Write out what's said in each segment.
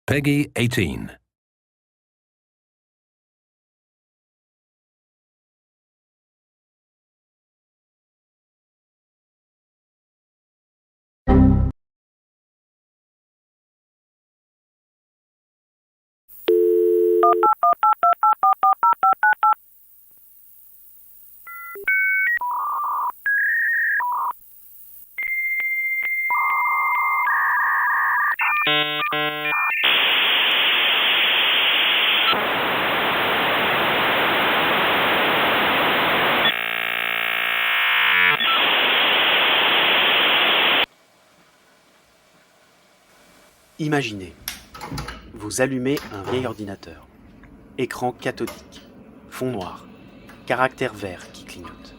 Peggy 18. Imaginez, vous allumez un vieil ordinateur. Écran cathodique, fond noir, caractère vert qui clignote.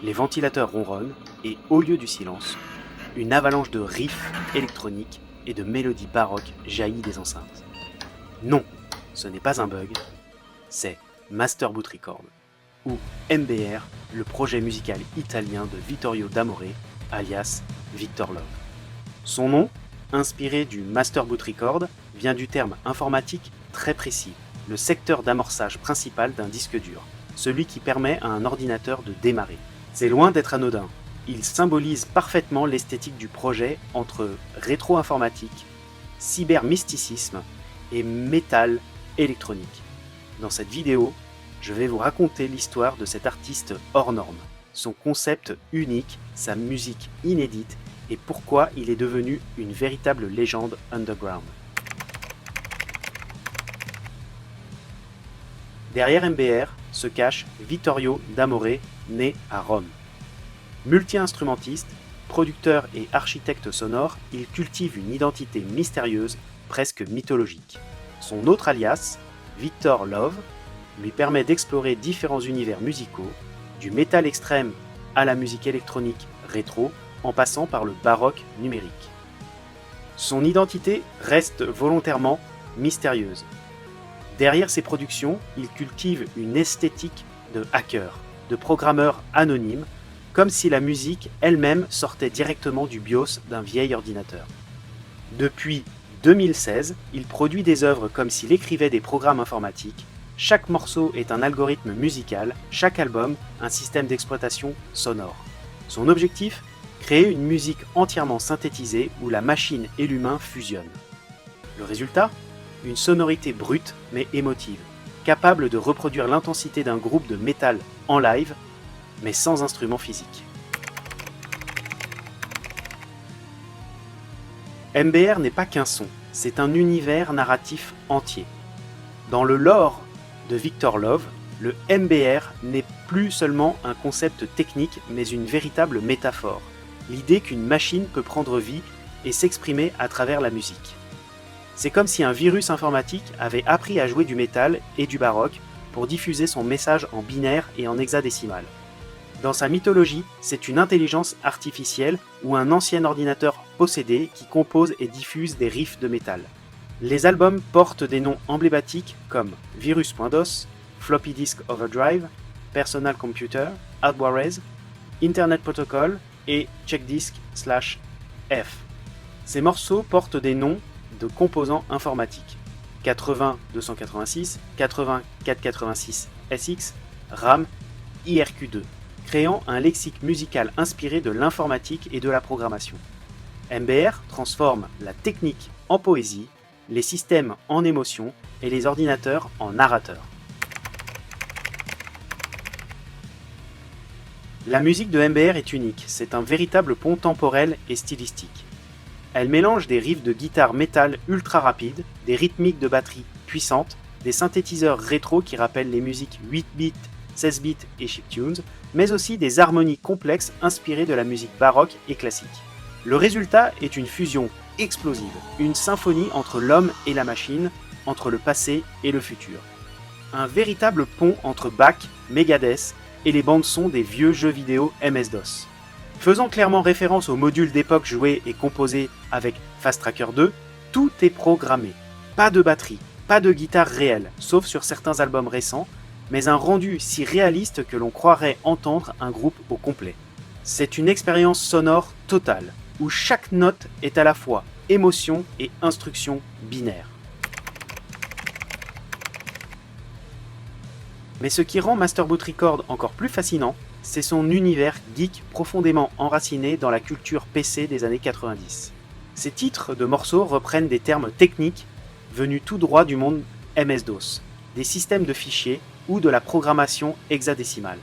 Les ventilateurs ronronnent et au lieu du silence, une avalanche de riffs électroniques et de mélodies baroques jaillit des enceintes. Non, ce n'est pas un bug, c'est Master Boot Record, ou MBR, le projet musical italien de Vittorio D'Amore, alias Victor Love. Son nom, inspiré du Master Boot Record, vient du terme informatique très précis, le secteur d'amorçage principal d'un disque dur, celui qui permet à un ordinateur de démarrer. C'est loin d'être anodin, il symbolise parfaitement l'esthétique du projet entre rétro-informatique, cyber-mysticisme et métal électronique. Dans cette vidéo, je vais vous raconter l'histoire de cet artiste hors norme, son concept unique, sa musique inédite et pourquoi il est devenu une véritable légende underground. Derrière MBR se cache Vittorio D'Amore, né à Rome. Multi-instrumentiste, producteur et architecte sonore, il cultive une identité mystérieuse, presque mythologique. Son autre alias, Victor Love, lui permet d'explorer différents univers musicaux, du métal extrême à la musique électronique rétro, en passant par le baroque numérique. Son identité reste volontairement mystérieuse. Derrière ses productions, il cultive une esthétique de hacker, de programmeur anonyme, comme si la musique elle-même sortait directement du BIOS d'un vieil ordinateur. Depuis 2016, il produit des œuvres comme s'il écrivait des programmes informatiques. Chaque morceau est un algorithme musical, chaque album un système d'exploitation sonore. Son objectif ? Créer une musique entièrement synthétisée où la machine et l'humain fusionnent. Le résultat ? Une sonorité brute mais émotive, capable de reproduire l'intensité d'un groupe de métal en live, mais sans instrument physique. MBR n'est pas qu'un son, c'est un univers narratif entier. Dans le lore de Victor Love, le MBR n'est plus seulement un concept technique mais une véritable métaphore. L'idée qu'une machine peut prendre vie et s'exprimer à travers la musique. C'est comme si un virus informatique avait appris à jouer du métal et du baroque pour diffuser son message en binaire et en hexadécimal. Dans sa mythologie, c'est une intelligence artificielle ou un ancien ordinateur possédé qui compose et diffuse des riffs de métal. Les albums portent des noms emblématiques comme Virus.dos, Floppy Disk Overdrive, Personal Computer, Hardware, Internet Protocol et checkdisk/f. Ces morceaux portent des noms de composants informatiques 80-286, 80-486 SX, RAM, IRQ2, créant un lexique musical inspiré de l'informatique et de la programmation. MBR transforme la technique en poésie, les systèmes en émotion et les ordinateurs en narrateurs. La musique de MBR est unique, c'est un véritable pont temporel et stylistique. Elle mélange des riffs de guitare métal ultra rapides, des rythmiques de batterie puissantes, des synthétiseurs rétro qui rappellent les musiques 8 bits, 16 bits et chiptunes, mais aussi des harmonies complexes inspirées de la musique baroque et classique. Le résultat est une fusion explosive, une symphonie entre l'homme et la machine, entre le passé et le futur. Un véritable pont entre Bach, Megadeth et les bandes-son des vieux jeux vidéo MS-DOS. Faisant clairement référence aux modules d'époque joués et composés avec Fast Tracker 2, tout est programmé. Pas de batterie, pas de guitare réelle, sauf sur certains albums récents, mais un rendu si réaliste que l'on croirait entendre un groupe au complet. C'est une expérience sonore totale, où chaque note est à la fois émotion et instruction binaire. Mais ce qui rend Master Boot Record encore plus fascinant, c'est son univers geek profondément enraciné dans la culture PC des années 90. Ces titres de morceaux reprennent des termes techniques venus tout droit du monde MS-DOS, des systèmes de fichiers ou de la programmation hexadécimale.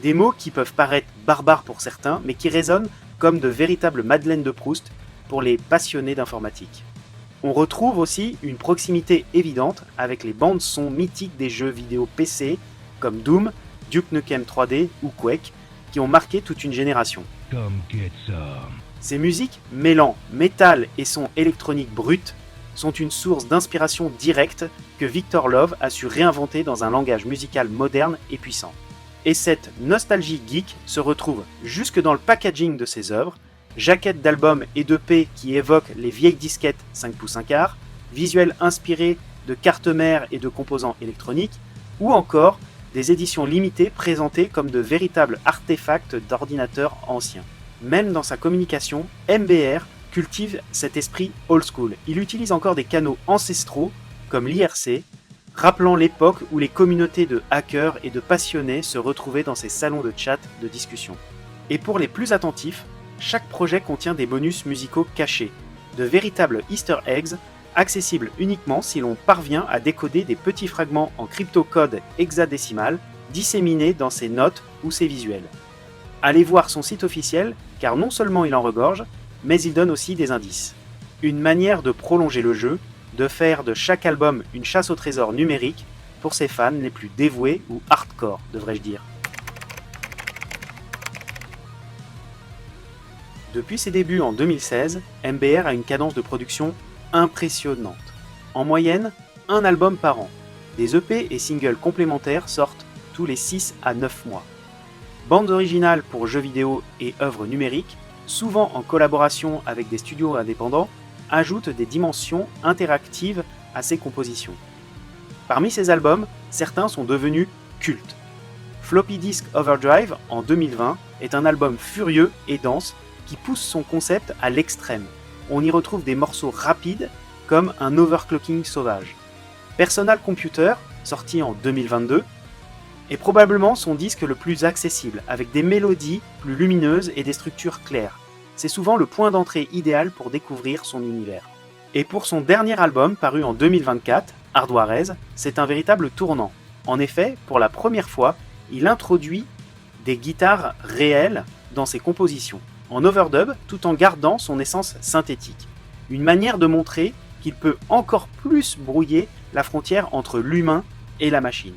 Des mots qui peuvent paraître barbares pour certains, mais qui résonnent comme de véritables madeleines de Proust pour les passionnés d'informatique. On retrouve aussi une proximité évidente avec les bandes-son mythiques des jeux vidéo PC comme Doom, Duke Nukem 3D ou Quake, qui ont marqué toute une génération. Ces musiques, mêlant métal et son électronique brut, sont une source d'inspiration directe que Victor Love a su réinventer dans un langage musical moderne et puissant. Et cette nostalgie geek se retrouve jusque dans le packaging de ses œuvres, jaquettes d'albums et d'EP qui évoquent les vieilles disquettes 5 pouces 1 quart, visuels inspirés de cartes mères et de composants électroniques, ou encore des éditions limitées présentées comme de véritables artefacts d'ordinateurs anciens. Même dans sa communication, MBR cultive cet esprit old school. Il utilise encore des canaux ancestraux comme l'IRC, rappelant l'époque où les communautés de hackers et de passionnés se retrouvaient dans ces salons de chat de discussion. Et pour les plus attentifs, chaque projet contient des bonus musicaux cachés, de véritables easter eggs, accessibles uniquement si l'on parvient à décoder des petits fragments en cryptocode hexadécimal disséminés dans ses notes ou ses visuels. Allez voir son site officiel, car non seulement il en regorge, mais il donne aussi des indices. Une manière de prolonger le jeu, de faire de chaque album une chasse au trésor numérique pour ses fans les plus dévoués ou hardcore, devrais-je dire. Depuis ses débuts en 2016, MBR a une cadence de production impressionnante. En moyenne, un album par an. Des EP et singles complémentaires sortent tous les 6 à 9 mois. Bandes originales pour jeux vidéo et œuvres numériques, souvent en collaboration avec des studios indépendants, ajoutent des dimensions interactives à ses compositions. Parmi ces albums, certains sont devenus cultes. Floppy Disk Overdrive, en 2020, est un album furieux et dense qui pousse son concept à l'extrême. On y retrouve des morceaux rapides comme un overclocking sauvage. Personal Computer, sorti en 2022, est probablement son disque le plus accessible, avec des mélodies plus lumineuses et des structures claires. C'est souvent le point d'entrée idéal pour découvrir son univers. Et pour son dernier album, paru en 2024, Hardwarez, c'est un véritable tournant. En effet, pour la première fois, il introduit des guitares réelles dans ses compositions, en overdub tout en gardant son essence synthétique. Une manière de montrer qu'il peut encore plus brouiller la frontière entre l'humain et la machine.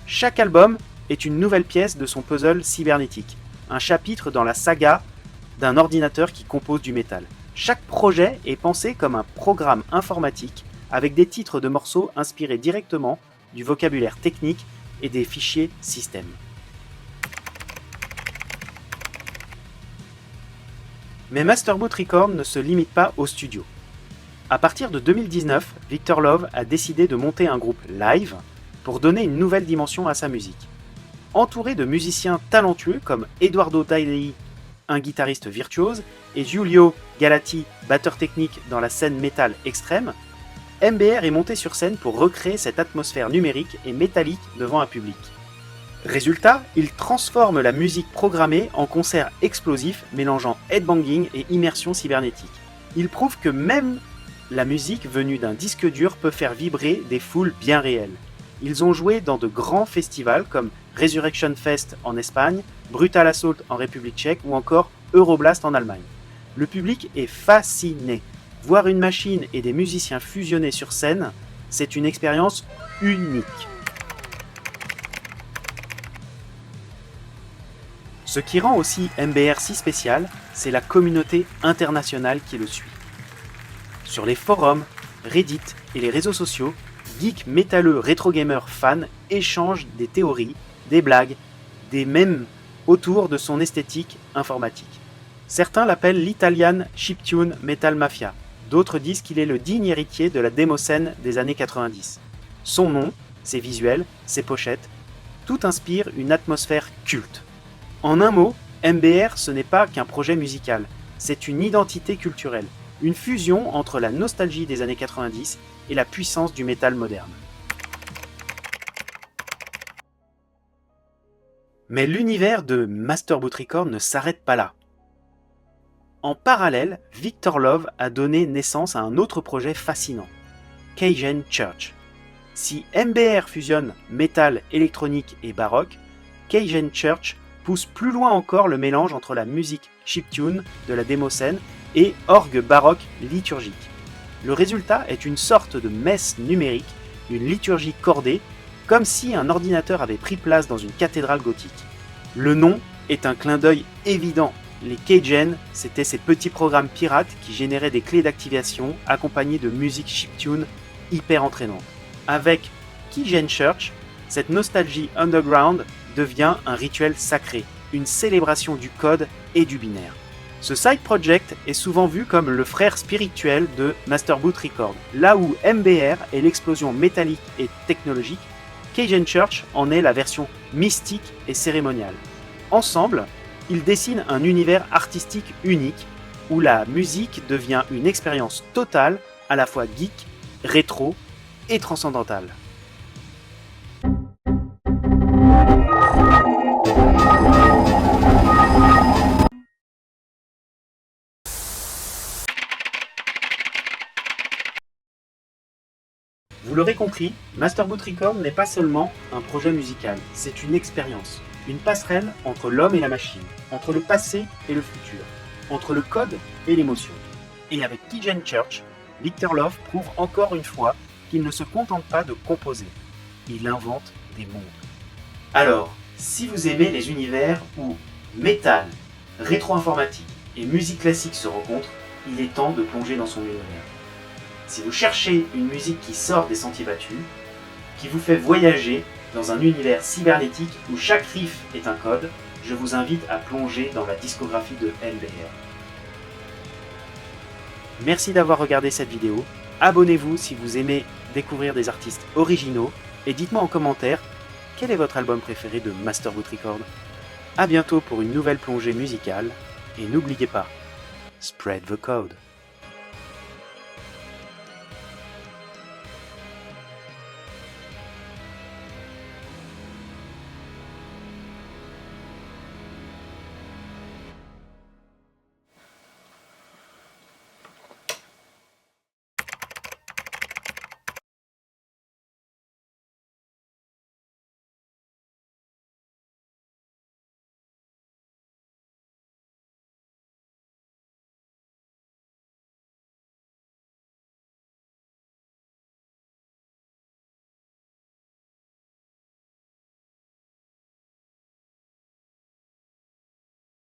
Chaque album est une nouvelle pièce de son puzzle cybernétique, un chapitre dans la saga d'un ordinateur qui compose du métal. Chaque projet est pensé comme un programme informatique avec des titres de morceaux inspirés directement du vocabulaire technique et des fichiers système. Mais Master Boot Record ne se limite pas au studio. À partir de 2019, Victor Love a décidé de monter un groupe live pour donner une nouvelle dimension à sa musique. Entouré de musiciens talentueux comme Eduardo Daily, un guitariste virtuose, et Giulio Galati, batteur technique dans la scène métal extrême, MBR est monté sur scène pour recréer cette atmosphère numérique et métallique devant un public. Résultat, il transforme la musique programmée en concert explosif mélangeant headbanging et immersion cybernétique. Il prouve que même la musique venue d'un disque dur peut faire vibrer des foules bien réelles. Ils ont joué dans de grands festivals comme Resurrection Fest en Espagne, Brutal Assault en République tchèque ou encore Euroblast en Allemagne. Le public est fasciné. Voir une machine et des musiciens fusionnés sur scène, c'est une expérience unique. Ce qui rend aussi MBR si spécial, c'est la communauté internationale qui le suit. Sur les forums, Reddit et les réseaux sociaux, geeks métalleux rétro-gamers fans échangent des théories, des blagues, des mèmes autour de son esthétique informatique. Certains l'appellent l'Italian chiptune Metal Mafia, d'autres disent qu'il est le digne héritier de la démoscène des années 90. Son nom, ses visuels, ses pochettes, tout inspire une atmosphère culte. En un mot, MBR ce n'est pas qu'un projet musical, c'est une identité culturelle. une fusion entre la nostalgie des années 90 et la puissance du métal moderne. Mais l'univers de Master Boot Records ne s'arrête pas là. En parallèle, Victor Love a donné naissance à un autre projet fascinant, Cajun Church. Si MBR fusionne métal, électronique et baroque, Cajun Church pousse plus loin encore le mélange entre la musique chiptune de la démoscène et orgue baroque liturgique. Le résultat est une sorte de messe numérique, une liturgie cordée, comme si un ordinateur avait pris place dans une cathédrale gothique. Le nom est un clin d'œil évident. Les Cajun, c'était ces petits programmes pirates qui généraient des clés d'activation accompagnées de musique chiptune hyper entraînante. Avec Cajun Church, cette nostalgie underground devient un rituel sacré, une célébration du code et du binaire. Ce side project est souvent vu comme le frère spirituel de Master Boot Records. Là où MBR est l'explosion métallique et technologique, Cajun Church en est la version mystique et cérémoniale. Ensemble, ils dessinent un univers artistique unique où la musique devient une expérience totale, à la fois geek, rétro et transcendantale. Vous l'aurez compris, Master Boot Records n'est pas seulement un projet musical, c'est une expérience, une passerelle entre l'homme et la machine, entre le passé et le futur, entre le code et l'émotion. Et avec Cajun Church, Victor Love prouve encore une fois qu'il ne se contente pas de composer, il invente des mondes. Alors, si vous aimez les univers où métal, rétro-informatique et musique classique se rencontrent, il est temps de plonger dans son univers. Si vous cherchez une musique qui sort des sentiers battus, qui vous fait voyager dans un univers cybernétique où chaque riff est un code, je vous invite à plonger dans la discographie de MBR. Merci d'avoir regardé cette vidéo, abonnez-vous si vous aimez découvrir des artistes originaux et dites-moi en commentaire quel est votre album préféré de Master Boot Records. A bientôt pour une nouvelle plongée musicale et n'oubliez pas, spread the code.